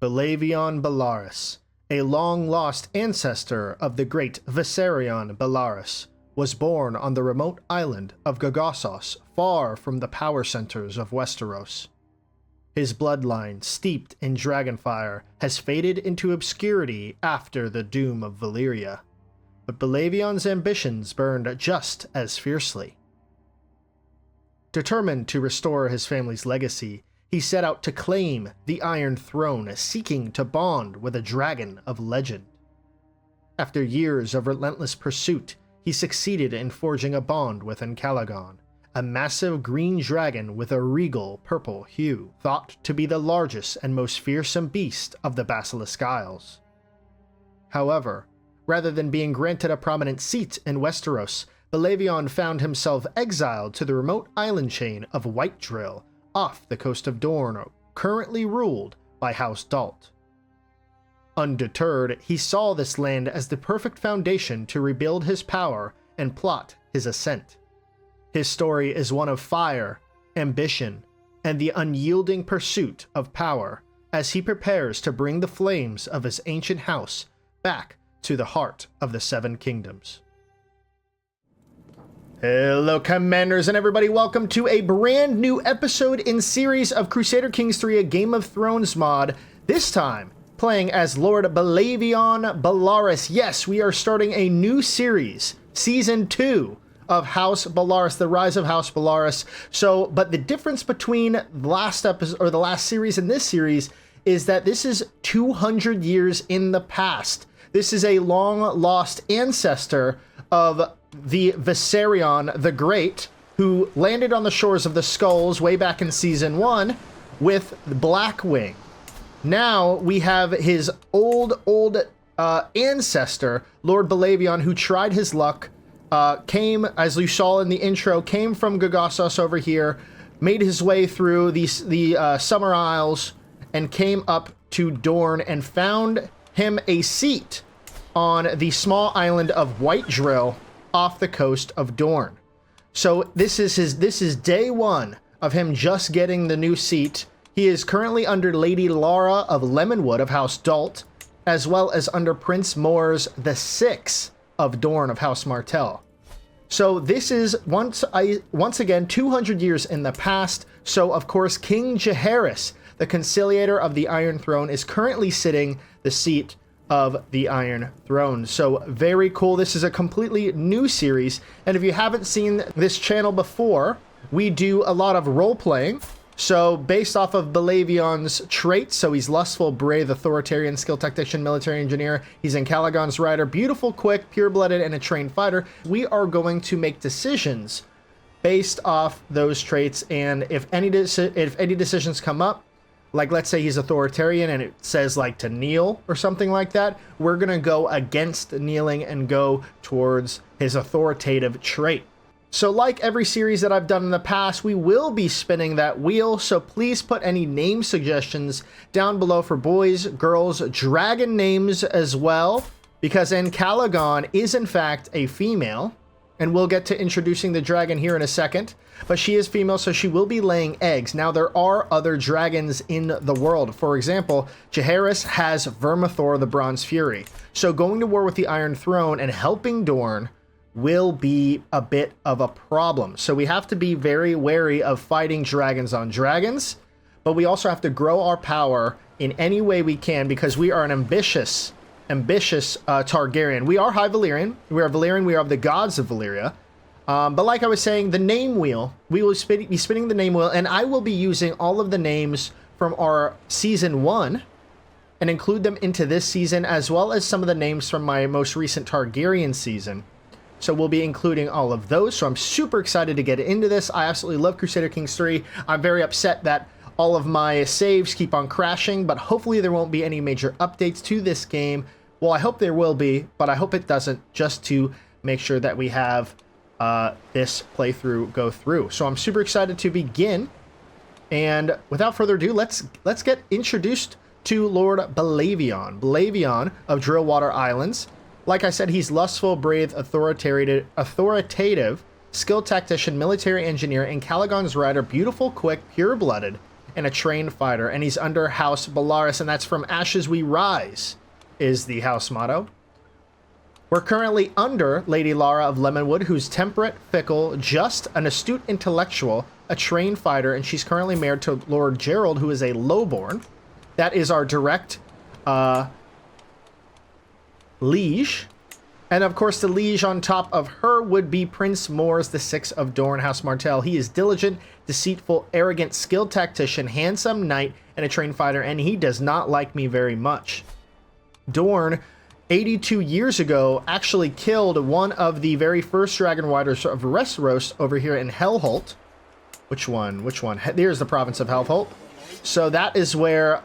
Belaevion Belaerys, a long-lost ancestor of the great Valyrian Belaerys, was born on the remote island of Gogossos, far from the power centers of Westeros. His bloodline, steeped in dragonfire, has faded into obscurity after the Doom of Valyria, but Belaevion's ambitions burned just as fiercely. Determined to restore his family's legacy, he set out to claim the Iron Throne, seeking to bond with a dragon of legend. After years of relentless pursuit, he succeeded in forging a bond with Encalagon, a massive green dragon with a regal purple hue, thought to be the largest and most fearsome beast of the Basilisk Isles. However, rather than being granted a prominent seat in Westeros, Belaevion found himself exiled to the remote island chain of White Drill, off the coast of Dorne, currently ruled by House Dalt. Undeterred, he saw this land as the perfect foundation to rebuild his power and plot his ascent. His story is one of fire, ambition, and the unyielding pursuit of power as he prepares to bring the flames of his ancient house back to the heart of the Seven Kingdoms. Hello Commanders and everybody, welcome to a brand new episode in series of Crusader Kings 3, a Game of Thrones mod, this time playing as Lord Belaevion Belaerys. Yes, we are starting a new series, Season 2 of House Belaerys, the Rise of House Belaerys. But the difference between the last episode, or the last series and this series, is that this is 200 years in the past. This is a long-lost ancestor of the Viserion the Great, who landed on the shores of the Skulls way back in Season 1 with Blackwing. Now we have his old ancestor, Lord Belaevion, who tried his luck, came, as you saw in the intro, came from Gogossos over here, made his way through the Summer Isles, and came up to Dorne and found him a seat on the small island of White Drill off the coast of Dorne. So this is day one of him just getting the new seat. He is currently under Lady Lara of Lemonwood of House Dalt, as well as under Prince Mors the Sixth of Dorne of House Martell. So this is once again 200 years in the past. So of course King Jaehaerys, the conciliator of the Iron Throne, is currently sitting the seat of the Iron Throne. So very cool. This is a completely new series, and if you haven't seen this channel before, we do a lot of role-playing. So based off of Belaevion's traits, so he's lustful, brave, authoritarian, skilled tactician, military engineer. He's Encalagon's rider, beautiful, quick, pure-blooded, and a trained fighter. We are going to make decisions based off those traits, and if any decisions come up, like let's say he's authoritarian and it says like to kneel or something like that, we're gonna go against kneeling and go towards his authoritative trait. So like every series that I've done in the past, we will be spinning that wheel, so please put any name suggestions down below for boys, girls, dragon names as well, because Encalagon is in fact a female, and we'll get to introducing the dragon here in a second, but she is female, so she will be laying eggs. Now, there are other dragons in the world. For example, Jaehaerys has Vermithor the Bronze Fury. So going to war with the Iron Throne and helping Dorne will be a bit of a problem. So we have to be very wary of fighting dragons on dragons, but we also have to grow our power in any way we can, because we are an ambitious Targaryen. We are High Valyrian. We are Valyrian. We are of the gods of Valyria. But like I was saying, the name wheel, we will be spinning the name wheel, and I will be using all of the names from our Season 1 and include them into this season, as well as some of the names from my most recent Targaryen season. So we'll be including all of those. So I'm super excited to get into this. I absolutely love Crusader Kings 3. I'm very upset that all of my saves keep on crashing, but hopefully there won't be any major updates to this game. Well, I hope there will be, but I hope it doesn't, just to make sure that we have this playthrough go through. So I'm super excited to begin, and without further ado, let's get introduced to Lord Belaevion. Belaevion of Drillwater Islands. Like I said, he's lustful, brave, authoritative, skilled tactician, military engineer, and Encalagon's rider, beautiful, quick, pure-blooded, and a trained fighter, and he's under House Belaerys, and that's From Ashes We Rise is the house motto. We're currently under Lady Lara of Lemonwood, who's temperate, fickle, just, an astute intellectual, a trained fighter, and she's currently married to Lord Gerald, who is a lowborn. That is our direct liege. And of course, the liege on top of her would be Prince Mors, the Sixth of Dorne, House Martell. He is diligent, deceitful, arrogant, skilled tactician, handsome knight, and a trained fighter, and he does not like me very much. Dorne, 82 years ago, actually killed one of the very first dragon riders of Westeros over here in Hellholt. Which one? Which one? Here's the province of Hellholt. So that is where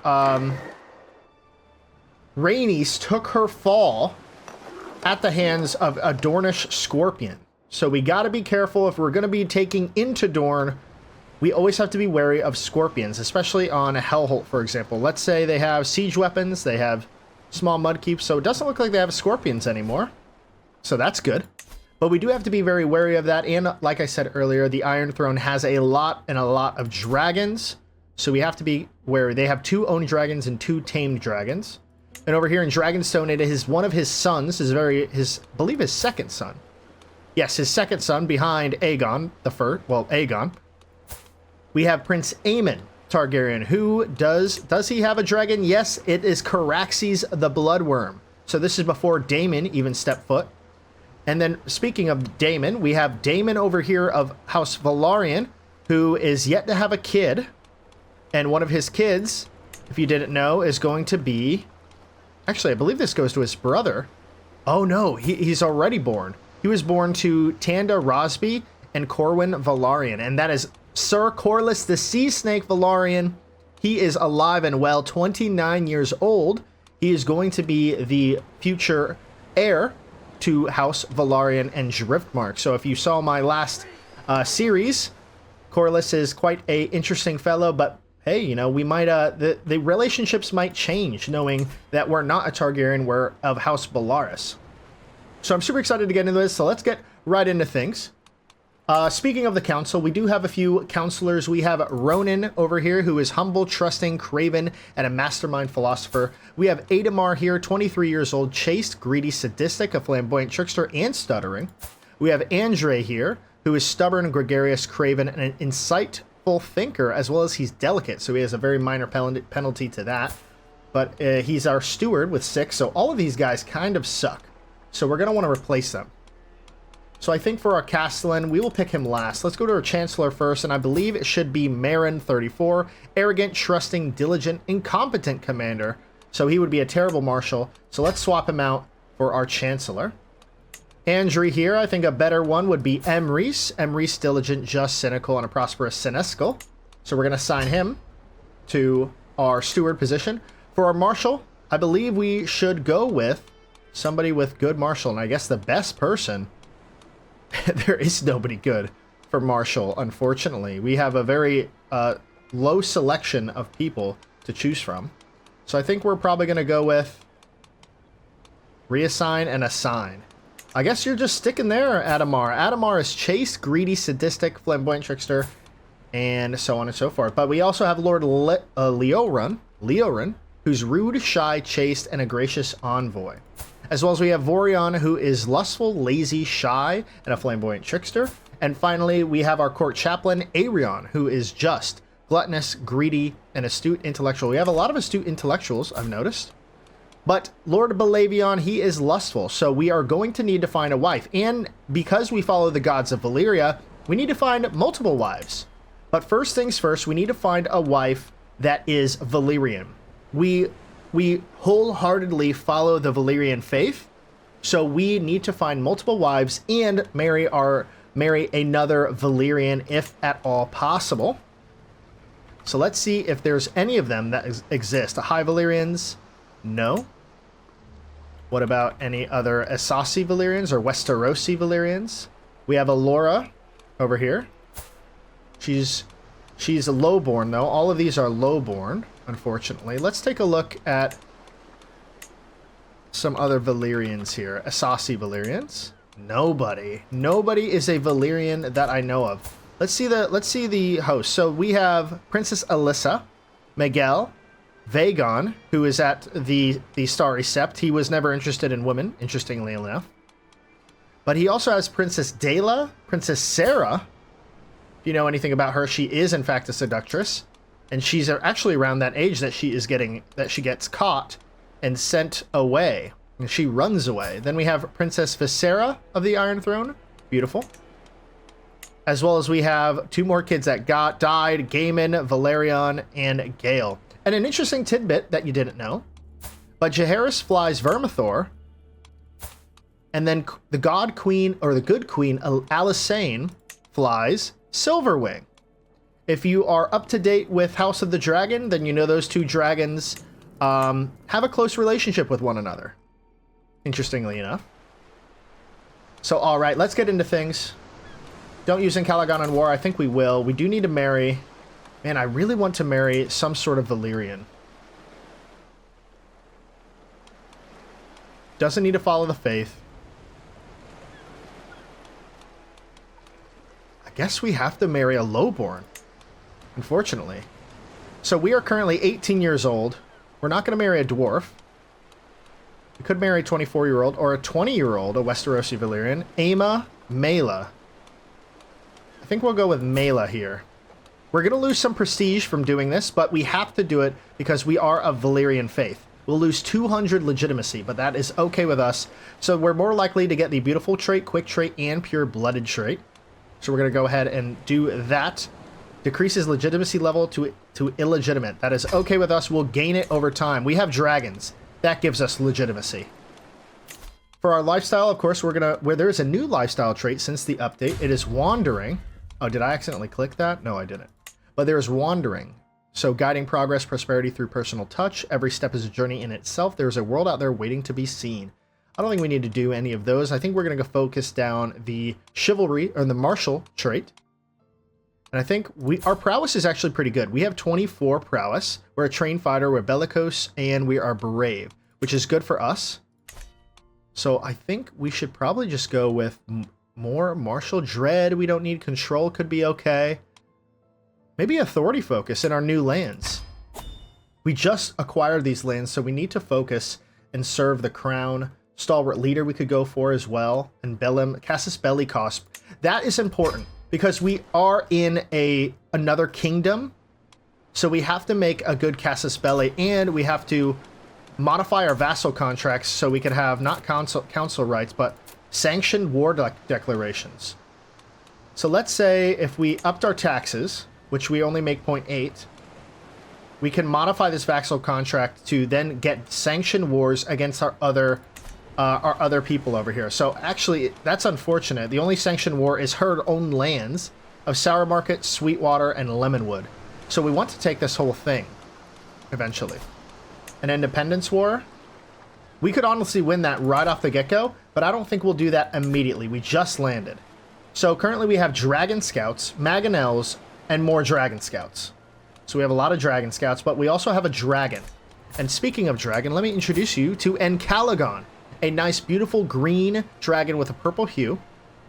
Rhaenys took her fall at the hands of a Dornish scorpion. So we got to be careful if we're going to be taking into Dorne. We always have to be wary of scorpions, especially on Hellholt, for example. Let's say they have siege weapons, they have small mudkeeps, so it doesn't look like they have scorpions anymore. So that's good. But we do have to be very wary of that. And like I said earlier, the Iron Throne has a lot of dragons. So we have to be wary. They have 2 owned dragons and 2 tamed dragons. And over here in Dragonstone, it is one of his sons, I believe his second son. Yes, his second son behind Aegon the First. Well, Aegon. We have Prince Aemon Targaryen, who does he have a dragon? Yes, it is Caraxes the Bloodworm. So this is before Daemon even stepped foot. And then speaking of Daemon, we have Daemon over here of House Velaryon, who is yet to have a kid. And one of his kids, if you didn't know, is going to be... Actually, I believe this goes to his brother. Oh no, he's already born. He was born to Tanda Rosby and Corwin Velaryon, and that is Sir Corlys the Sea Snake Velaryon. He is alive and well, 29 years old. He is going to be the future heir to House Velaryon and Driftmark. So if you saw my last series, Corlys is quite a interesting fellow, but hey, you know, we might, the relationships might change knowing that we're not a Targaryen, we're of House Belaerys. So I'm super excited to get into this, so let's get right into things. Speaking of the council, we do have a few counselors. We have Ronan over here, who is humble, trusting, craven, and a mastermind philosopher. We have Adamar here, 23 years old, chaste, greedy, sadistic, a flamboyant trickster, and stuttering. We have Andre here, who is stubborn, gregarious, craven, and an insightful thinker, as well as he's delicate, so he has a very minor penalty to that. But he's our steward with 6, so all of these guys kind of suck. So we're going to want to replace them. So I think for our Castellan, we will pick him last. Let's go to our Chancellor first, and I believe it should be Marin, 34. Arrogant, trusting, diligent, incompetent commander. So he would be a terrible marshal. So let's swap him out for our Chancellor. Andrew here, I think a better one would be Emrys. Emrys, diligent, just, cynical, and a prosperous senescal. So we're going to assign him to our steward position. For our marshal, I believe we should go with somebody with good marshal, and I guess the best person... There is nobody good for marshal, unfortunately. We have a very low selection of people to choose from. So I think we're probably going to go with reassign and assign. I guess you're just sticking there, Adamar. Adamar is chaste, greedy, sadistic, flamboyant trickster, and so on and so forth. But we also have Lord Leoran, who's rude, shy, chaste, and a gracious envoy. As well as we have Vorion, who is lustful, lazy, shy, and a flamboyant trickster. And finally, we have our court chaplain, Aerion, who is just, gluttonous, greedy, and astute intellectual. We have a lot of astute intellectuals, I've noticed. But Lord Belaevion, he is lustful, so we are going to need to find a wife. And because we follow the gods of Valyria, we need to find multiple wives. But first things first, we need to find a wife that is Valyrian. We wholeheartedly follow the Valyrian faith, so we need to find multiple wives and marry another Valyrian if at all possible. So let's see if there's any of them that exist. High Valyrians? No. What about any other Asasi Valyrians or Westerosi Valyrians? We have Alora over here. She's a lowborn though. All of these are lowborn, unfortunately. Let's take a look at some other Valyrians here. Asasi Valyrians? Nobody. Nobody is a Valyrian that I know of. Let's see the host. So we have Princess Alyssa, Miguel, Vagon, who is at the Starry Sept. He was never interested in women, interestingly enough. But he also has Princess Dela, Princess Sarah. If you know anything about her, she is in fact a seductress, and she's actually around that age that she gets caught and sent away. And she runs away. Then we have Princess Visera of the Iron Throne. Beautiful. As well as we have 2 more kids that died, Gaiman, Valerion, and Gale. And an interesting tidbit that you didn't know, but Jaehaerys flies Vermithor, and then the God Queen, or the Good Queen, Alysanne, flies Silverwing. If you are up to date with House of the Dragon, then you know those 2 dragons have a close relationship with one another, interestingly enough. So, all right, let's get into things. Don't use Calagon in war. I think we will. We do need to marry. Man, I really want to marry some sort of Valyrian. Doesn't need to follow the faith. I guess we have to marry a lowborn, unfortunately. So we are currently 18 years old. We're not going to marry a dwarf. We could marry a 24-year-old or a 20-year-old, a Westerosi Valyrian. Aema Mela. I think we'll go with Mela here. We're going to lose some prestige from doing this, but we have to do it because we are of Valyrian faith. We'll lose 200 legitimacy, but that is okay with us. So we're more likely to get the beautiful trait, quick trait, and pure-blooded trait. So we're going to go ahead and do that. Decreases legitimacy level to illegitimate. That is okay with us. We'll gain it over time. We have dragons. That gives us legitimacy. For our lifestyle, of course, where there is a new lifestyle trait since the update. It is wandering. Oh, did I accidentally click that? No, I didn't. But there's wandering. So guiding progress, prosperity through personal touch. Every step is a journey in itself. There's a world out there waiting to be seen. I don't think we need to do any of those. I think we're going to go focus down the chivalry, or the martial trait. And I think our prowess is actually pretty good. We have 24 prowess. We're a trained fighter, we're bellicose, and we are brave, which is good for us. So I think we should probably just go with more martial dread. We don't need control, could be okay. Maybe authority focus in our new lands. We just acquired these lands, so we need to focus and serve the crown. Stalwart leader we could go for as well. And Casus Belli cost. That is important because we are in another kingdom. So we have to make a good Casus Belli, and we have to modify our vassal contracts so we can have not council rights, but sanctioned war declarations. So let's say if we upped our taxes, which we only make 0.8, we can modify this vassal contract to then get sanctioned wars against our other people over here. So actually, that's unfortunate. The only sanctioned war is her own lands of Sour Market, Sweetwater, and Lemonwood. So we want to take this whole thing eventually. An independence war. We could honestly win that right off the get-go, but I don't think we'll do that immediately. We just landed. So currently we have Dragon Scouts, Mangonels, and more Dragon Scouts. So we have a lot of Dragon Scouts, but we also have a dragon. And speaking of dragon, let me introduce you to Encalagon, a nice, beautiful green dragon with a purple hue.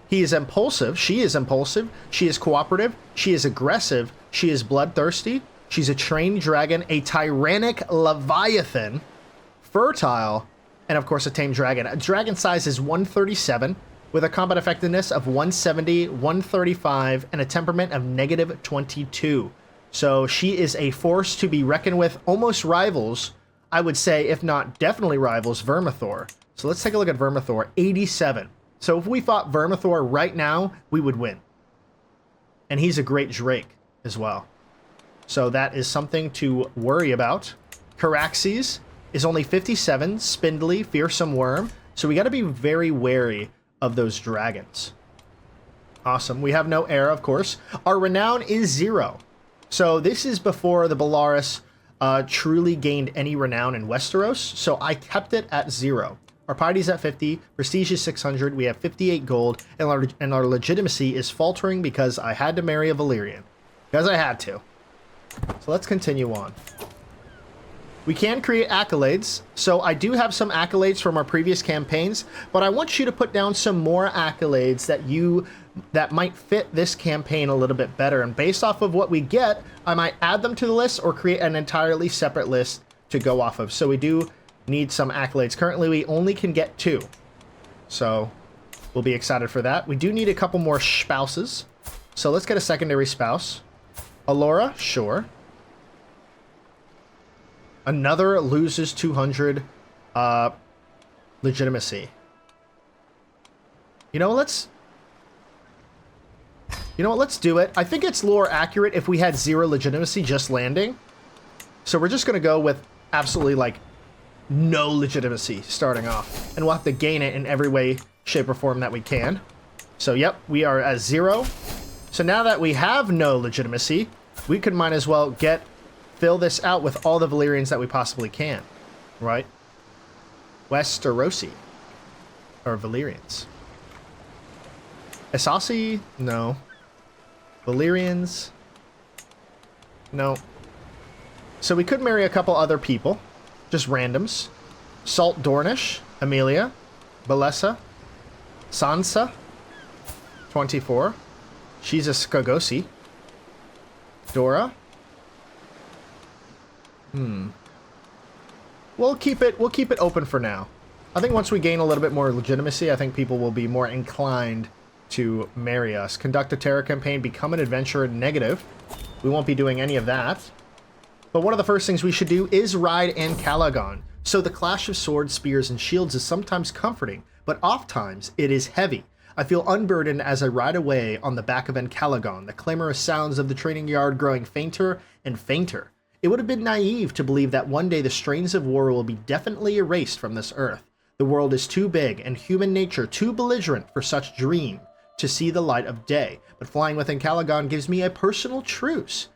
He is impulsive. She is impulsive. She is cooperative. She is aggressive. She is bloodthirsty. She's a trained dragon, a tyrannic leviathan, fertile, and of course a tame dragon. A dragon size is 137 with a combat effectiveness of 170, 135, and a temperament of -22. So she is a force to be reckoned with, almost rivals, I would say, if not definitely rivals, Vermithor. So let's take a look at Vermithor, 87. So if we fought Vermithor right now, we would win. And he's a great Drake as well. So that is something to worry about. Caraxes is only 57, spindly, fearsome worm. So we got to be very wary of those dragons. Awesome. We have no heir, of course. Our renown is 0. So this is before the Belaeris truly gained any renown in Westeros. So I kept it at 0. Our piety's at 50, prestige is 600, we have 58 gold, and our legitimacy is faltering because I had to marry a Valyrian. Because I had to. So let's continue on. We can create accolades, so I do have some accolades from our previous campaigns, but I want you to put down some more accolades that might fit this campaign a little bit better, and based off of what we get, I might add them to the list or create an entirely separate list to go off of. So we do need some accolades. Currently, we only can get 2, so we'll be excited for that. We do need a couple more spouses, so let's get a secondary spouse. Alora, sure. Another loses 200 legitimacy. You know, let's do it. I think it's lore accurate if we had 0 legitimacy just landing. So we're just going to go with absolutely, like, no legitimacy starting off. And we'll have to gain it in every way, shape, or form that we can. So, yep, we are at 0. So now that we have no legitimacy, we could might as well fill this out with all the Valyrians that we possibly can. Right? Westerosi. Or Valyrians. Esasi? No. Valyrians? No. So we could marry a couple other people. Just randoms. Salt Dornish. Amelia. Belessa. Sansa. 24. She's a Skagosi. Dora. We'll keep it open for now. I think once we gain a little bit more legitimacy, I think people will be more inclined to marry us. Conduct a terror campaign, become an adventurer, negative. We won't be doing any of that. But one of the first things we should do is ride Ancalagon. So the clash of swords, spears, and shields is sometimes comforting, but oftentimes it is heavy. I feel unburdened as I ride away on the back of Ancalagon, the clamorous sounds of the training yard growing fainter and fainter. It would have been naive to believe that one day the strains of war will be definitely erased from this earth. The world is too big and human nature too belligerent for such dream to see the light of day, but flying with Ancalagon gives me a personal truce.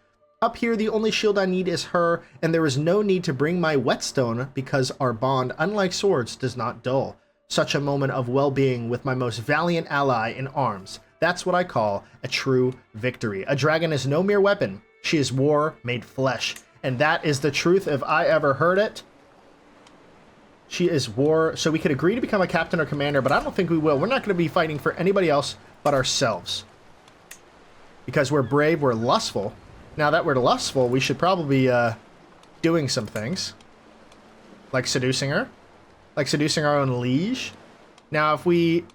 Up here, the only shield I need is her, and there is no need to bring my whetstone because our bond, unlike swords, does not dull. Such a moment of well-being with my most valiant ally in arms. That's what I call a true victory. A dragon is no mere weapon. She is war made flesh. And that is the truth if I ever heard it. She is war. So we could agree to become a captain or commander, but I don't think we will. We're not going to be fighting for anybody else but ourselves. Because we're brave, we're lustful. Now that we're lustful, we should probably be doing some things. Like seducing her. Like seducing our own liege. Now if we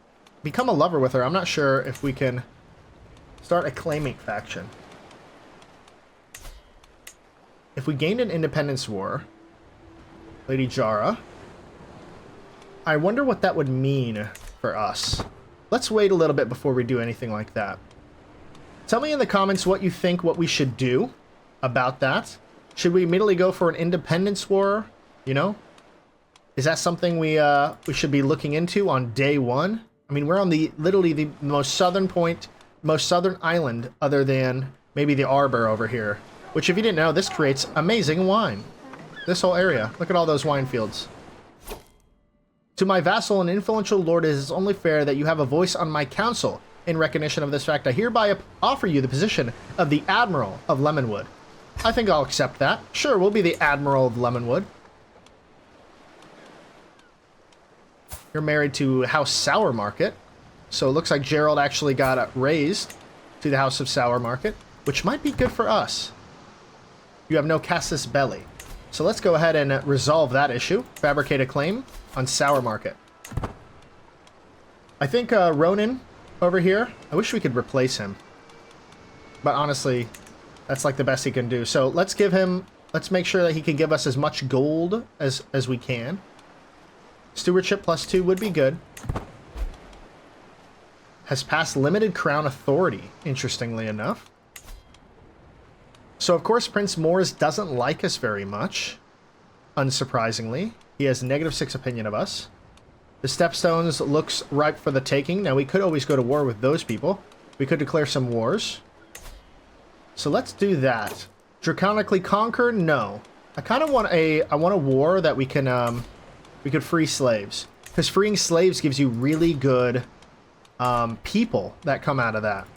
become a lover with her, I'm not sure if we can start a claiming faction. If we gained an independence war, Lady Jara, I wonder what that would mean for us. Let's wait a little bit before we do anything like that. Tell me in the comments what you think what we should do about that. Should we immediately go for an independence war? You know? Is that something we should be looking into on day 1? I mean, we're on literally the most southern point, most southern island other than maybe the Arbor over here. Which, if you didn't know, this creates amazing wine. This whole area. Look at all those wine fields. To my vassal and influential lord, it is only fair that you have a voice on my council. In recognition of this fact, I hereby offer you the position of the Admiral of Lemonwood. I think I'll accept that. Sure, we'll be the Admiral of Lemonwood. You're married to House Sour Market. So it looks like Gerald actually got raised to the House of Sour Market, which might be good for us. You have no casus belli. So let's go ahead and resolve that issue. Fabricate a claim on Sour Market. I think Ronan over here, I wish we could replace him. But honestly, that's like the best he can do. So let's make sure that he can give us as much gold as we can. Stewardship +2 would be good. Has passed limited crown authority, interestingly enough. So, of course, Prince Mors doesn't like us very much. Unsurprisingly. He has -6 opinion of us. The Stepstones looks ripe for the taking. Now, we could always go to war with those people. We could declare some wars. So, let's do that. Draconically conquer? No. I kind of want I want a war that we could free slaves. Because freeing slaves gives you really good people that come out of that.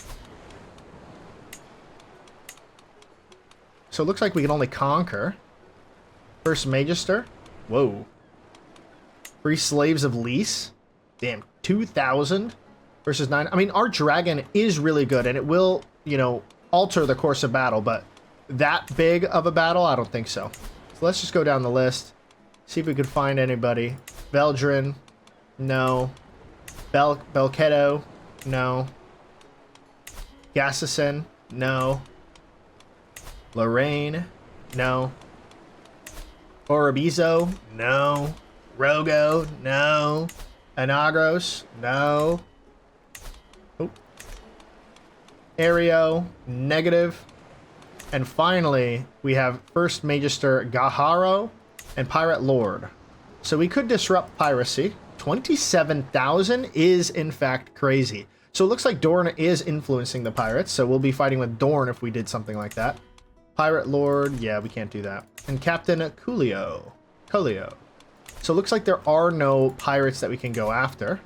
So it looks like we can only conquer. First Magister. Whoa. Free Slaves of Lease. Damn, 2,000 versus 9. I mean, our dragon is really good, and it will, you know, alter the course of battle, but that big of a battle, I don't think so. So let's just go down the list. See if we could find anybody. Veldrin. No. Belketo. No. Gassison. No. Lorraine. No. Orobizo. No. Rogo. No. Anagros. No. Oh. Aereo. Negative. And finally, we have First Magister Gaharo and Pirate Lord. So we could disrupt piracy. 27,000 is, in fact, crazy. So it looks like Dorn is influencing the pirates, so we'll be fighting with Dorn if we did something like that. Pirate Lord, yeah, we can't do that. And Captain Coolio. So it looks like there are no pirates that we can go after.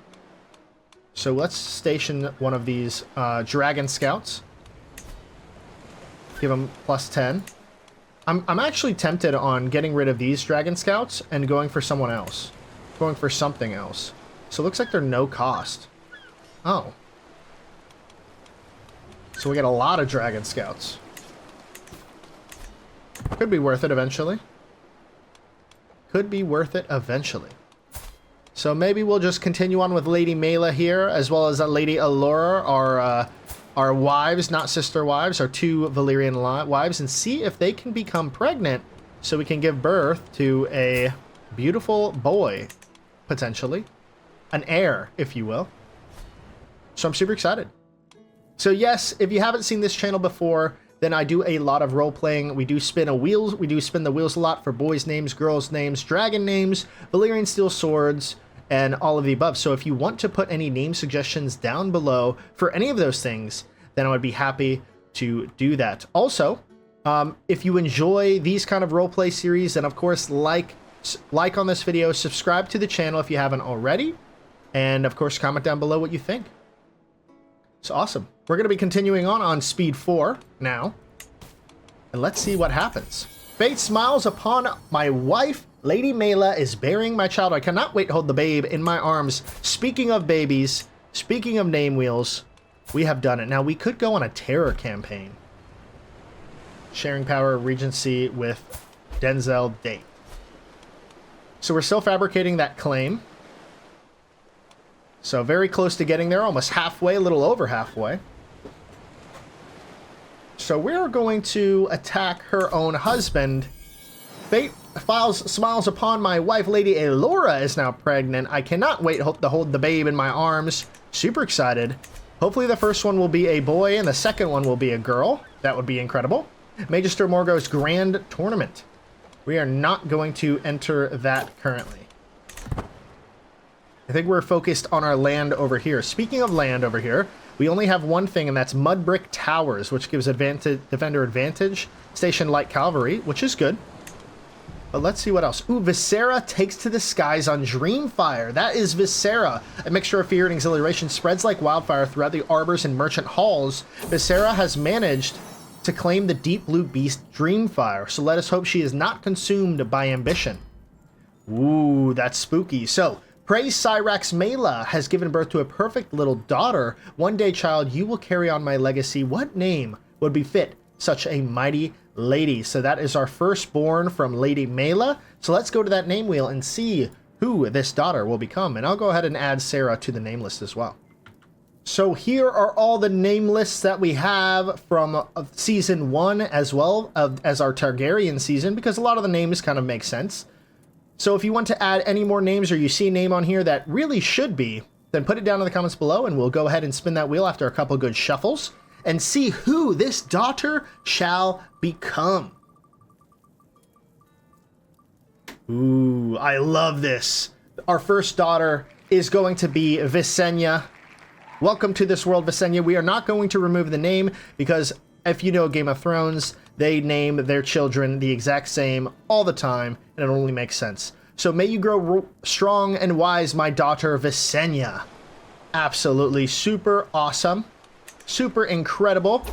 So let's station one of these Dragon Scouts. Give them +10. I'm actually tempted on getting rid of these Dragon Scouts and going for someone else. Going for something else. So it looks like they're no cost. Oh. So we get a lot of Dragon Scouts. Could be worth it eventually. Could be worth it eventually. So maybe we'll just continue on with Lady Mela here, as well as Lady Allura, our wives, not sister wives, our 2 Valyrian wives, and see if they can become pregnant so we can give birth to a beautiful boy, potentially. An heir, if you will. So I'm super excited. So yes, if you haven't seen this channel before, then I do a lot of role-playing. We do spin the wheels a lot for boys' names, girls' names, dragon names, Valyrian steel swords, and all of the above. So if you want to put any name suggestions down below for any of those things, then I would be happy to do that. Also, if you enjoy these kind of roleplay series, then of course like on this video, subscribe to the channel if you haven't already, and of course comment down below what you think. It's awesome. We're going to be continuing on speed 4 now, and let's see what happens. Fate smiles upon my wife. Lady Mela is bearing my child. I cannot wait to hold the babe in my arms. Speaking of babies, speaking of name wheels, we have done it. Now, we could go on a terror campaign. Sharing power, regency with Denzel Date. So we're still fabricating that claim. So very close to getting there, almost halfway, a little over halfway. So we're going to attack her own husband. Fate smiles upon my wife. Lady Allura is now pregnant. I cannot wait to hold the babe in my arms. Super excited. Hopefully the first one will be a boy and the second one will be a girl. That would be incredible. Magister Morgo's Grand Tournament. We are not going to enter that currently. I think we're focused on our land over here. Speaking of land over here, we only have one thing, and that's mud brick towers, which gives defender advantage. Station light cavalry, which is good. But let's see what else. Ooh, Viscera takes to the skies on Dreamfire. That is Viscera. A mixture of fear and exhilaration spreads like wildfire throughout the arbors and merchant halls. Viscera has managed to claim the deep blue beast Dreamfire, so let us hope she is not consumed by ambition. Ooh, that's spooky. So, praise Cyrax Mela has given birth to a perfect little daughter. One day, child, you will carry on my legacy. What name would befit such a mighty lady? So that is our firstborn from Lady Mela. So let's go to that name wheel and see who this daughter will become. And I'll go ahead and add Sarah to the name list as well. So here are all the name lists that we have from season 1 as well as our Targaryen season, because a lot of the names kind of make sense. So if you want to add any more names or you see a name on here that really should be, then put it down in the comments below and we'll go ahead and spin that wheel after a couple good shuffles and see who this daughter shall become. Ooh, I love this. Our first daughter is going to be Visenya. Welcome to this world, Visenya. We are not going to remove the name because if you know Game of Thrones, they name their children the exact same all the time, and it only makes sense. So may you grow strong and wise, my daughter Visenya. Absolutely super awesome. Super incredible.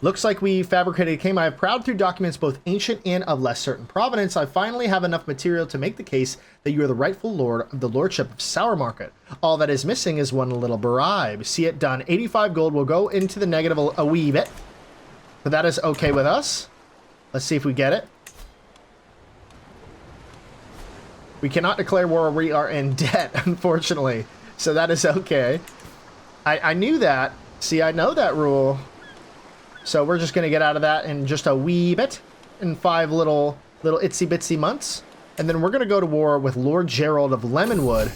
Looks like we fabricated a claim. I have prowled through documents both ancient and of less certain provenance. I finally have enough material to make the case that you are the rightful lord of the lordship of Sour Market. All that is missing is one little bribe. See it done. 85 gold will go into the negative a wee bit. But that is okay with us. Let's see if we get it. We cannot declare war. We are in debt, unfortunately. So that is okay. I knew that. See, I know that rule. So we're just going to get out of that in just a wee bit. In 5 little itsy bitsy months. And then we're going to go to war with Lord Gerald of Lemonwood.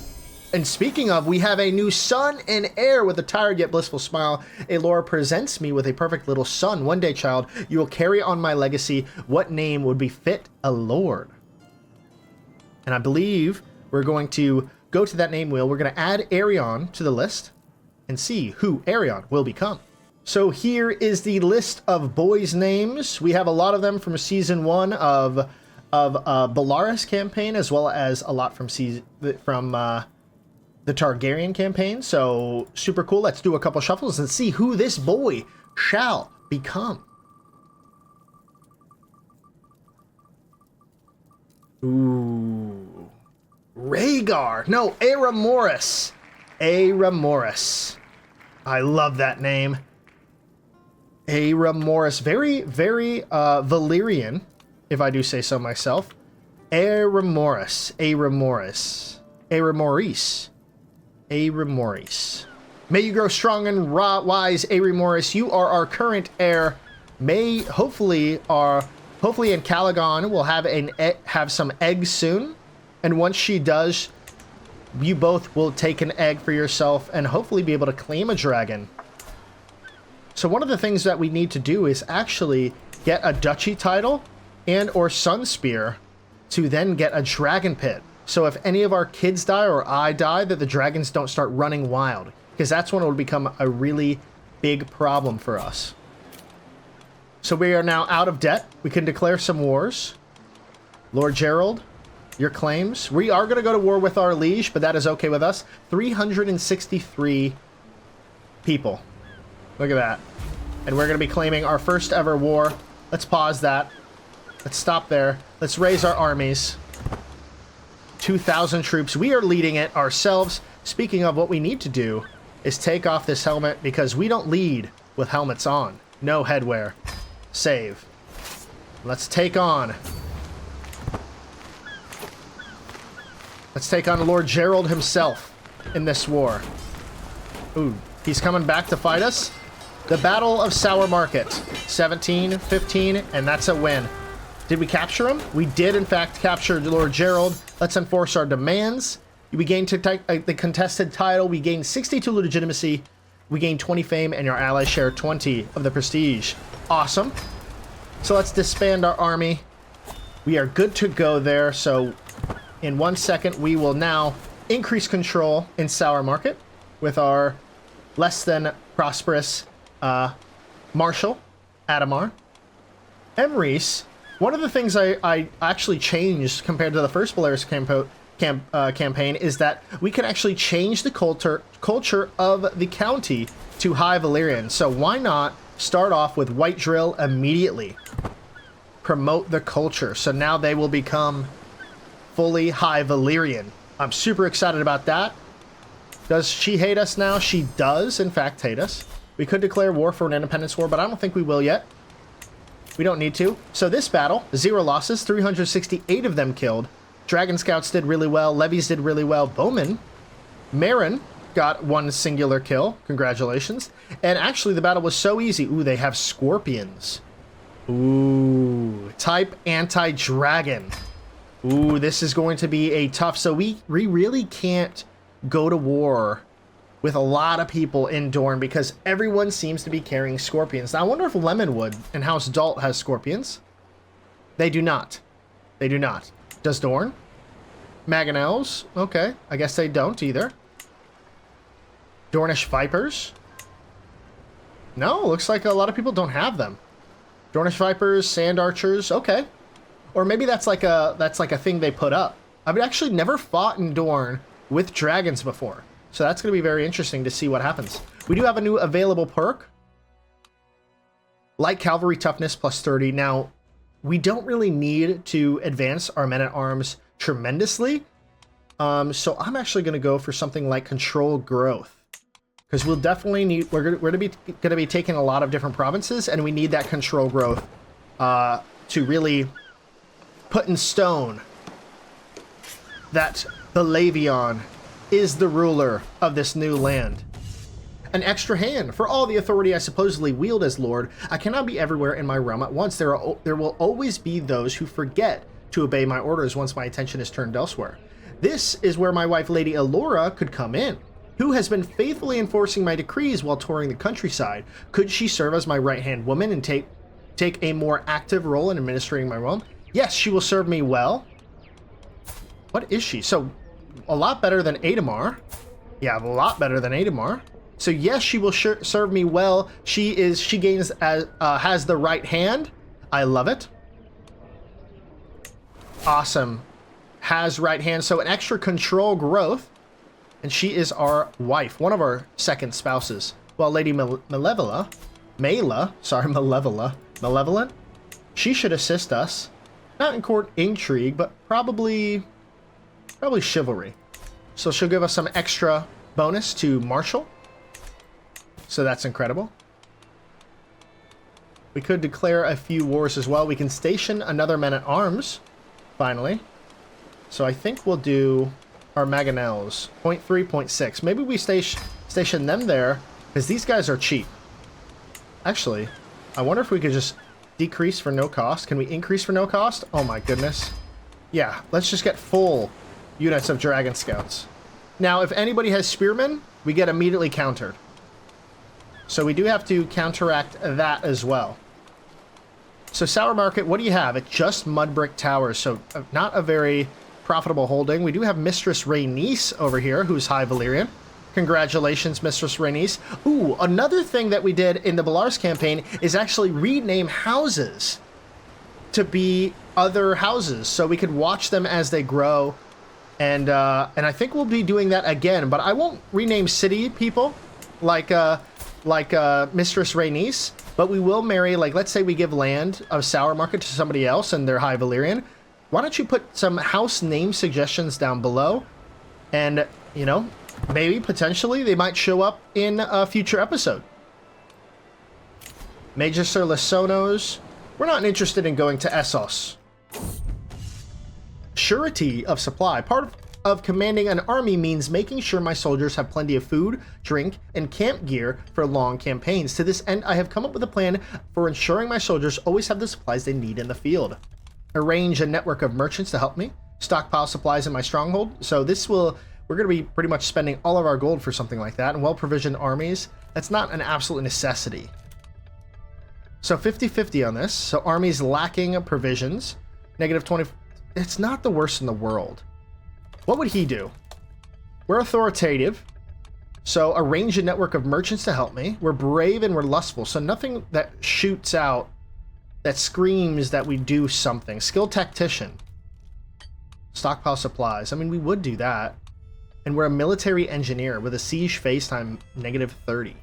And speaking of, we have a new son and heir with a tired yet blissful smile. Alora presents me with a perfect little son. One day, child, you will carry on my legacy. What name would befit a lord? And I believe we're going to go to that name wheel. We're going to add Arion to the list and see who Arion will become. So here is the list of boys' names. We have a lot of them from season 1 of Belaeris campaign, as well as a lot from the Targaryen campaign. So super cool. Let's do a couple shuffles and see who this boy shall become. Ooh, Rhaegar. No, Aramoris. Aramoris. I love that name. Aramoris. Very, very Valyrian, if I do say so myself. Aramoris. Aramoris. Aramoris. Aramoris. May you grow strong and wise, Aramoris. You are our current heir. May hopefully in Calagon will have some eggs soon, and once she does, you both will take an egg for yourself and hopefully be able to claim a dragon. So one of the things that we need to do is actually get a duchy title and or sun spear to then get a dragon pit. So if any of our kids die or I die, that the dragons don't start running wild, because that's when it would become a really big problem for us. So we are now out of debt. We can declare some wars. Lord Gerald, your claims. We are going to go to war with our liege, but that is okay with us. 363 people. Look at that. And we're going to be claiming our first ever war. Let's pause that. Let's stop there. Let's raise our armies. 2,000 troops. We are leading it ourselves. Speaking of, what we need to do is take off this helmet, because we don't lead with helmets on. No headwear. Save. Let's take on. Let's take on Lord Gerald himself in this war. Ooh, he's coming back to fight us. The Battle of Sour Market. 17, 15, and that's a win. Did we capture him? We did, in fact, capture Lord Gerald. Let's enforce our demands. We gained the contested title. We gained 62 legitimacy. We gained 20 fame, and your allies share 20 of the prestige. Awesome. So let's disband our army. We are good to go there. So in 1 second, we will now increase control in Sour Market with our less than prosperous Marshal Adamar. Emrys. One of the things I actually changed compared to the first Belaeris campaign is that we can actually change the culture of the county to High Valyrian. So why not start off with White Drill immediately? Promote the culture. So now they will become fully High Valyrian. I'm super excited about that. Does she hate us now? She does, in fact, hate us. We could declare war for an independence war, but I don't think we will yet. We don't need to. So this battle, 0 losses, 368 of them killed. Dragon Scouts did really well. Levies did really well. Bowman, Marin got 1 singular kill. Congratulations. And actually, the battle was so easy. Ooh, they have Scorpions. Ooh, type anti-dragon. Ooh, this is going to be a tough... So we really can't go to war with a lot of people in Dorne, because everyone seems to be carrying Scorpions. Now, I wonder if Lemonwood and House Dalt has Scorpions. They do not. They do not. Does Dorne? Mangonels? Okay. I guess they don't either. Dornish Vipers? No, looks like a lot of people don't have them. Dornish Vipers, Sand Archers, okay. Or maybe that's like a thing they put up. I've actually never fought in Dorne with dragons before. So that's going to be very interesting to see what happens. We do have a new available perk. Light cavalry toughness plus 30. Now, we don't really need to advance our men-at-arms tremendously. So I'm actually going to go for something like control growth. Because we'll definitely need, we're going to be taking a lot of different provinces, and we need that control growth to really put in stone that Belaevion is the ruler of this new land. An extra hand. For all the authority I supposedly wield as Lord, I cannot be everywhere in my realm at once. There will always be those who forget to obey my orders once my attention is turned elsewhere. This is where my wife, Lady Elora, could come in, who has been faithfully enforcing my decrees while touring the countryside. Could she serve as my right-hand woman and take a more active role in administrating my realm? Yes, she will serve me well. What is she? So, a lot better than Adamar. Yeah, a lot better than Adamar. So yes, she will serve me well. She gains has the right hand. I love it. Awesome. Has right hand, so an extra control growth. And she is our wife, one of our second spouses. Well, Lady Malevolent, she should assist us. Not in court intrigue, but probably chivalry. So she'll give us some extra bonus to martial. So that's incredible. We could declare a few wars as well. We can station another man-at-arms, finally. So I think we'll do our Mangonels, 0.3, 0.6. Maybe we station them there, because these guys are cheap. Actually, I wonder if we could just decrease for no cost. Can we increase for no cost? Oh my goodness. Yeah, let's just get full units of Dragon Scouts. Now, if anybody has Spearmen, we get immediately countered. So we do have to counteract that as well. So Sour Market, what do you have? It's just mud brick towers, so not a very profitable holding. We do have Mistress Rhaenys over here, who's High Valyrian. Congratulations, Mistress Rhaenys. Ooh, another thing that we did in the Belaeris campaign is actually rename houses to be other houses, so we could watch them as they grow. And I think we'll be doing that again, but I won't rename city people like Mistress Rhaenys, but we will marry, like, let's say we give land of Sour Market to somebody else and they're High Valyrian. Why don't you put some house name suggestions down below? And, you know, maybe, potentially, they might show up in a future episode. Magister Lasonos. We're not interested in going to Essos. Surety of supply. Part of commanding an army means making sure my soldiers have plenty of food, drink, and camp gear for long campaigns. To this end, I have come up with a plan for ensuring my soldiers always have the supplies they need in the field. Arrange a network of merchants to help me. Stockpile supplies in my stronghold. So we're going to be pretty much spending all of our gold for something like that. And well-provisioned armies, that's not an absolute necessity. So 50-50 on this. So armies lacking provisions. Negative 20. It's not the worst in the world. What would he do? We're authoritative. So arrange a network of merchants to help me. We're brave and we're lustful. So nothing that shoots out, that screams that we do something. Skilled tactician. Stockpile supplies. I mean, we would do that. And we're a military engineer with a siege phase time negative 30.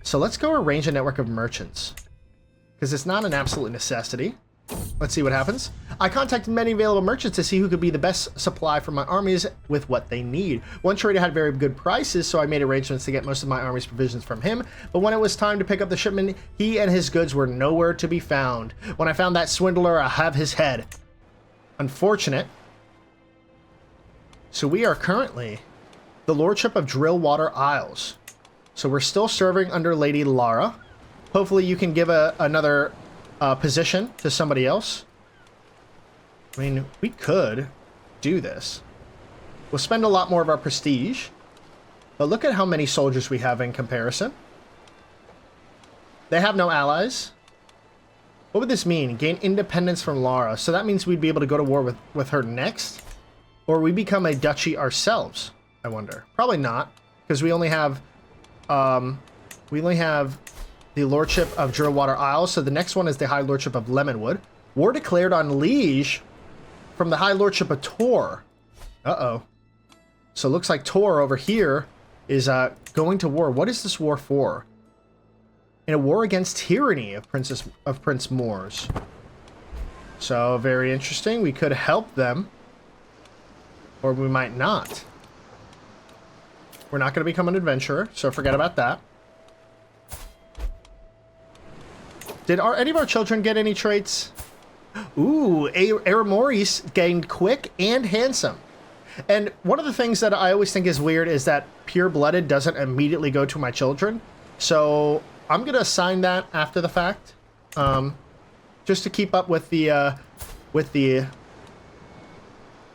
So let's go arrange a network of merchants. Because it's not an absolute necessity. Let's see what happens. I contacted many available merchants to see who could be the best supply for my armies with what they need. One trader had very good prices, so I made arrangements to get most of my army's provisions from him. But when it was time to pick up the shipment, he and his goods were nowhere to be found. When I found that swindler, I have his head. Unfortunate. So we are currently the Lordship of Drillwater Isles. So we're still serving under Lady Lara. Hopefully you can give another position to somebody else. I mean, we could do this. We'll spend a lot more of our prestige. But look at how many soldiers we have in comparison. They have no allies. What would this mean? Gain independence from Lara. So that means we'd be able to go to war with her next? Or we become a duchy ourselves, I wonder. Probably not, because we only have the Lordship of Drillwater Isles, so the next one is the High Lordship of Lemonwood. War declared on Liege from the High Lordship of Tor. Uh-oh. So it looks like Tor over here is going to war. What is this war for? in a war against tyranny of Prince Moors. So, very interesting. We could help them. Or we might not. We're not going to become an adventurer, so forget about that. Did any of our children get any traits? Ooh, Aramoris gained quick and handsome. And one of the things that I always think is weird is that pure-blooded doesn't immediately go to my children. So I'm going to assign that after the fact. Just to keep up with the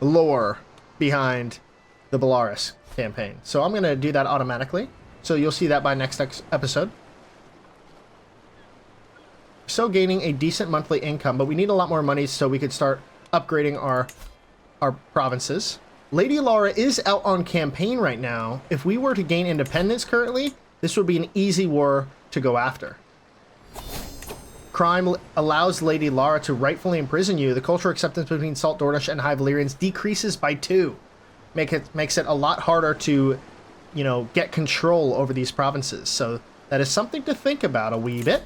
lore behind the Belaerys campaign. So I'm going to do that automatically. So you'll see that by next episode. Still gaining a decent monthly income, but we need a lot more money so we could start upgrading our provinces. Lady Lara is out on campaign right now. If we were to gain independence currently, this would be an easy war to go after. Crime allows Lady Lara to rightfully imprison you. The cultural acceptance between Salt Dornish and High Valyrians decreases by 2. Makes it a lot harder to, you know, get control over these provinces. So that is something to think about a wee bit.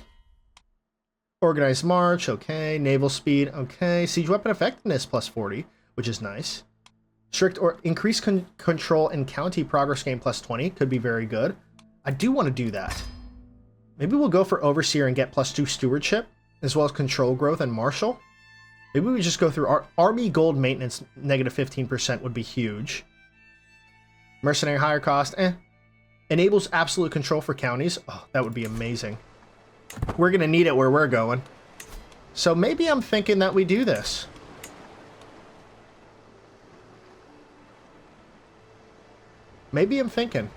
Organized march, okay. Naval speed, okay. Siege weapon effectiveness plus 40, which is nice. Strict or increased control in county progress gain plus 20 could be very good. I do want to do that. Maybe we'll go for overseer and get plus 2 stewardship, as well as control growth and marshal. Maybe we just go through our army gold maintenance. Negative 15% would be huge. Mercenary higher cost, Enables absolute control for counties. Oh, that would be amazing. We're gonna need it where we're going. So maybe I'm thinking that we do this. Maybe I'm thinking.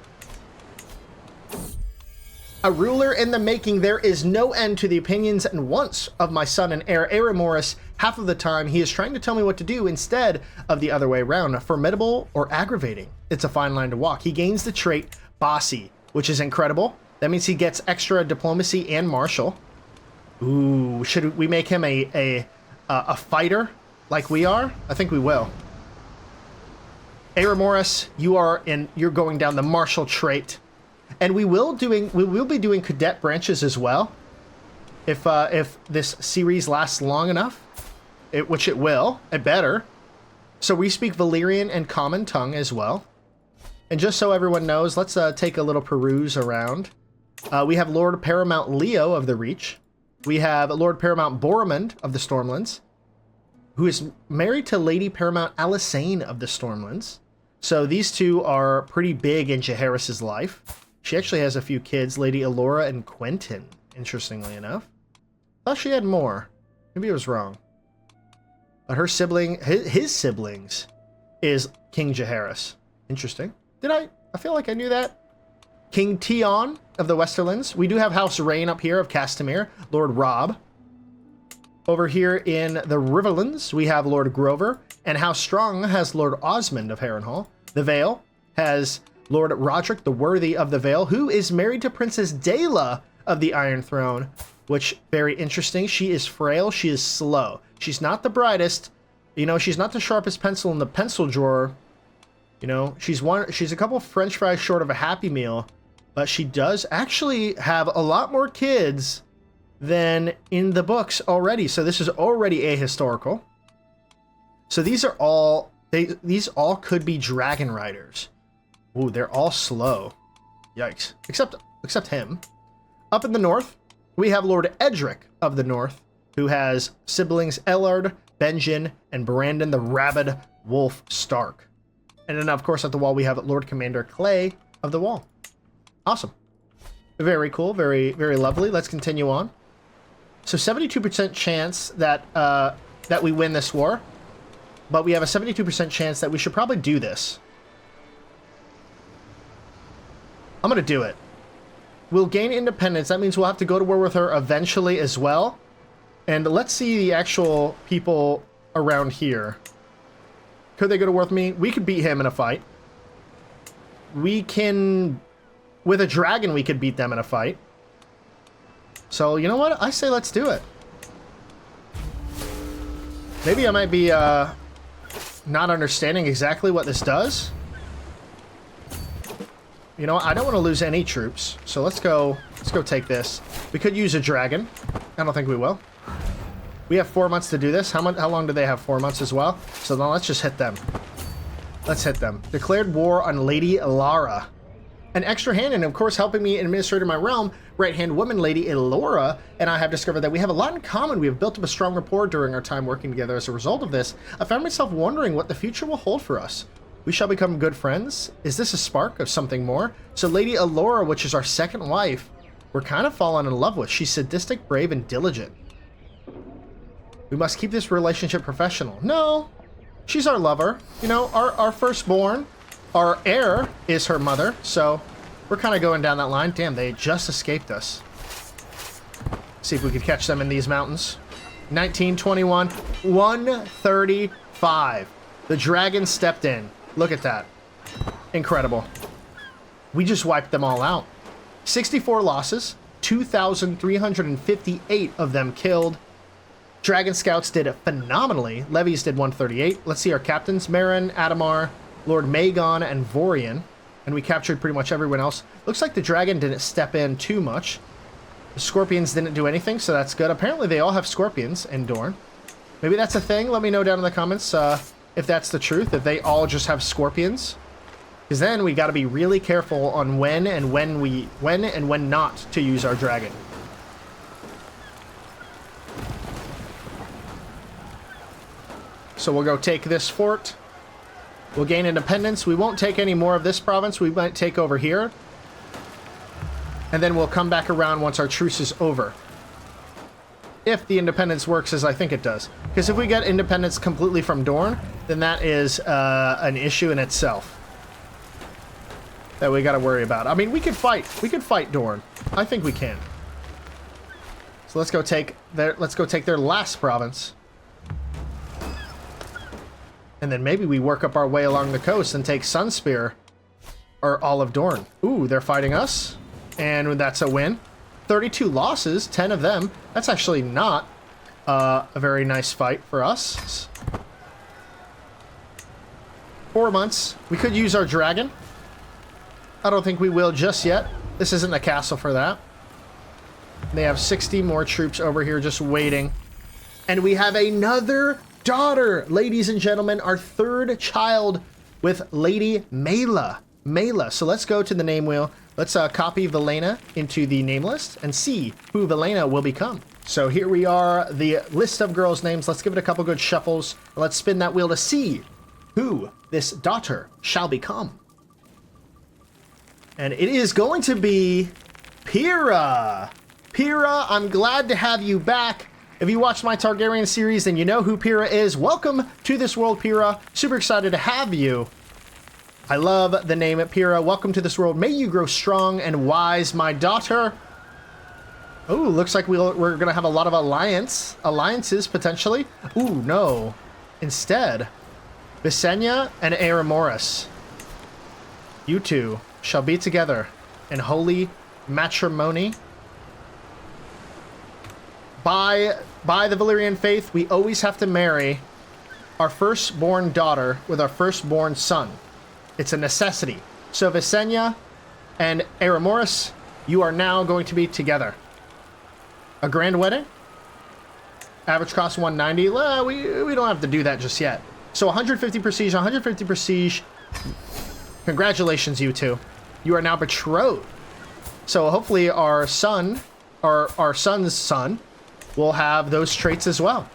A ruler in the making. There is no end to the opinions and wants of my son and heir, Aramoris. Half of the time, he is trying to tell me what to do instead of the other way around. Formidable or aggravating. It's a fine line to walk. He gains the trait Bossy, which is incredible. That means he gets extra diplomacy and martial. Ooh, should we make him a fighter like we are? I think we will. Aramoris, you're going down the martial trait. And we will be doing cadet branches as well, if this series lasts long enough, which it will. It better. So we speak Valyrian and Common Tongue as well. And just so everyone knows, let's take a little peruse around. We have Lord Paramount Leo of the Reach. We have Lord Paramount Boromund of the Stormlands, who is married to Lady Paramount Alysain of the Stormlands. So these two are pretty big in Jaehaerys' life. She actually has a few kids, Lady Elora and Quentin, interestingly enough. Thought she had more. Maybe I was wrong. But her sibling, his siblings, is King Jaehaerys. Interesting. I feel like I knew that. King Tion of the Westerlands. We do have House Rain up here of Castamere, Lord Robb. Over here in the Riverlands, we have Lord Grover, and House Strong has Lord Osmond of Harrenhal. The Vale has Lord Roderick the Worthy of the Vale, who is married to Princess Daela of the Iron Throne, which, very interesting. She is frail, she is slow. She's not the brightest, you know, she's not the sharpest pencil in the pencil drawer. You know, she's a couple French fries short of a Happy Meal, but she does actually have a lot more kids than in the books already. So this is already ahistorical. So these are all, these all could be dragon riders. Ooh, they're all slow. Yikes. Except him. Up in the north, we have Lord Edric of the North, who has siblings Ellard, Benjen, and Brandon the Rabid Wolf Stark. And then, of course, at the wall, we have Lord Commander Clay of the Wall. Awesome. Very cool. Very, very lovely. Let's continue on. So 72% chance that that we win this war, but we have a 72% chance that we should probably do this. I'm going to do it. We'll gain independence. That means we'll have to go to war with her eventually as well. And let's see the actual people around here. Could they go to war with me? We could beat him in a fight. We can... With a dragon, we could beat them in a fight. So, you know what? I say let's do it. Maybe I might be not understanding exactly what this does. You know what? I don't want to lose any troops, so let's go take this. We could use a dragon. I don't think we will. We have 4 months to do this. How long do they have? 4 months as well? So now let's just hit them. Let's hit them. Declared war on Lady Lara. An extra hand, and of course helping me administrate my realm, right-hand woman Lady Elora, and I have discovered that we have a lot in common. We have built up a strong rapport during our time working together. As a result of this, I found myself wondering what the future will hold for us. We shall become good friends? Is this a spark of something more? So Lady Elora, which is our second wife, we're kind of fallen in love with. She's sadistic, brave, and diligent. We must keep this relationship professional. No, she's our lover. You know, our firstborn. Our heir is her mother, so we're kind of going down that line. Damn, they just escaped us. See if we could catch them in these mountains. 1921, 135. The dragon stepped in. Look at that. Incredible. We just wiped them all out. 64 losses, 2,358 of them killed. Dragon Scouts did phenomenally. Levies did 138. Let's see our captains. Marin, Adamar, Lord Magon, and Vorian. And we captured pretty much everyone else. Looks like the dragon didn't step in too much. The scorpions didn't do anything, so that's good. Apparently they all have scorpions in Dorne. Maybe that's a thing. Let me know down in the comments if that's the truth, if they all just have scorpions. Because then we got to be really careful on when and when not to use our dragon. So we'll go take this fort. We'll gain independence. We won't take any more of this province. We might take over here. And then we'll come back around once our truce is over. If the independence works as I think it does. Because if we get independence completely from Dorne, then that is an issue in itself that we got to worry about. I mean, we could fight. We could fight Dorne. I think we can. So let's go take their last province. And then maybe we work up our way along the coast and take Sunspear or all of Dorne. Ooh, they're fighting us. And that's a win. 32 losses, 10 of them. That's actually not a very nice fight for us. 4 months. We could use our dragon. I don't think we will just yet. This isn't a castle for that. They have 60 more troops over here just waiting. And we have another daughter, ladies and gentlemen, our third child with Lady Mela. So let's go to the name wheel. Let's copy Valena into the name list and see who Valena will become. So here we are, the list of girls' names. Let's give it a couple good shuffles. Let's spin that wheel to see who this daughter shall become. And it is going to be Pyrrha. Pyrrha, I'm glad to have you back. If you watched my Targaryen series, then you know who Pyrrha is. Welcome to this world, Pyrrha. Super excited to have you. I love the name Pyrrha. Welcome to this world. May you grow strong and wise, my daughter. Oh, looks like we're going to have a lot of alliances, potentially. Ooh, no. Instead, Visenya and Aeromoris. You two shall be together in holy matrimony. By the Valyrian faith, we always have to marry our firstborn daughter with our firstborn son. It's a necessity. So Visenya and Aeromoris, you are now going to be together. A grand wedding? Average cost 190. We don't have to do that just yet. So 150 prestige, 150 prestige. Congratulations, you two. You are now betrothed. So hopefully our son, or our son's son, will have those traits as well.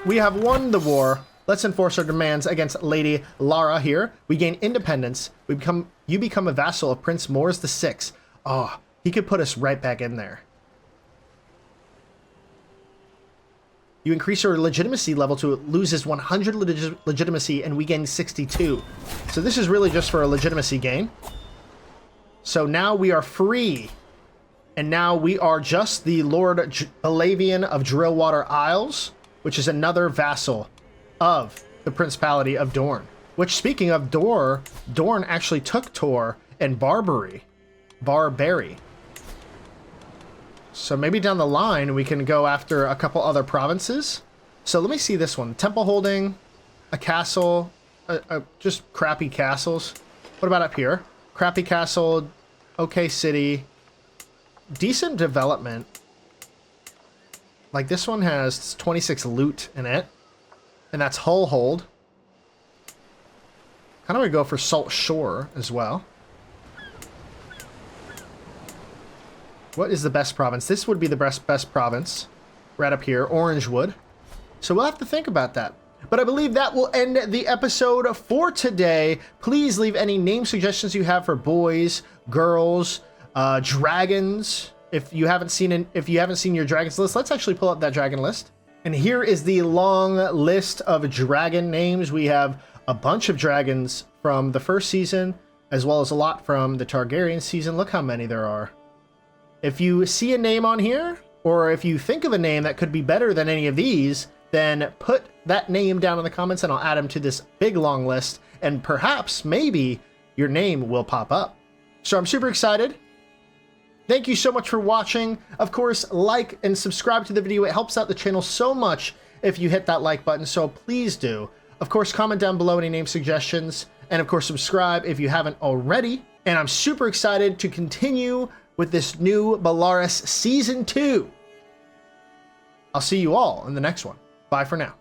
We have won the war. Let's enforce our demands against Lady Lara here. We gain independence. You become a vassal of Prince Mors VI. Oh, he could put us right back in there. You increase your legitimacy level to loses 100 legitimacy, and we gain 62. So this is really just for a legitimacy gain. So now we are free. And now we are just the Lord Belaevion of Drillwater Isles, which is another vassal of the Principality of Dorne. Which, speaking of Dorne actually took Tor and Barbary. So maybe down the line we can go after a couple other provinces. So let me see this one. Temple holding, a castle, just crappy castles. What about up here? Crappy castle, okay city, decent development. Like this one has 26 loot in it, and that's hull hold. Kind of would go for Salt Shore as well. What is the best province? This would be the best province. Right up here, Orangewood. So we'll have to think about that. But I believe that will end the episode for today. Please leave any name suggestions you have for boys, girls, dragons. If you haven't seen your dragons list, let's actually pull up that dragon list. And here is the long list of dragon names. We have a bunch of dragons from the first season, as well as a lot from the Targaryen season. Look how many there are. If you see a name on here, or if you think of a name that could be better than any of these, then put that name down in the comments and I'll add them to this big long list, and perhaps, maybe, your name will pop up. So I'm super excited. Thank you so much for watching. Of course, like and subscribe to the video. It helps out the channel so much if you hit that like button, so please do. Of course, comment down below any name suggestions, and of course, subscribe if you haven't already. And I'm super excited to continue with this new Belaeris Season 2. I'll see you all in the next one. Bye for now.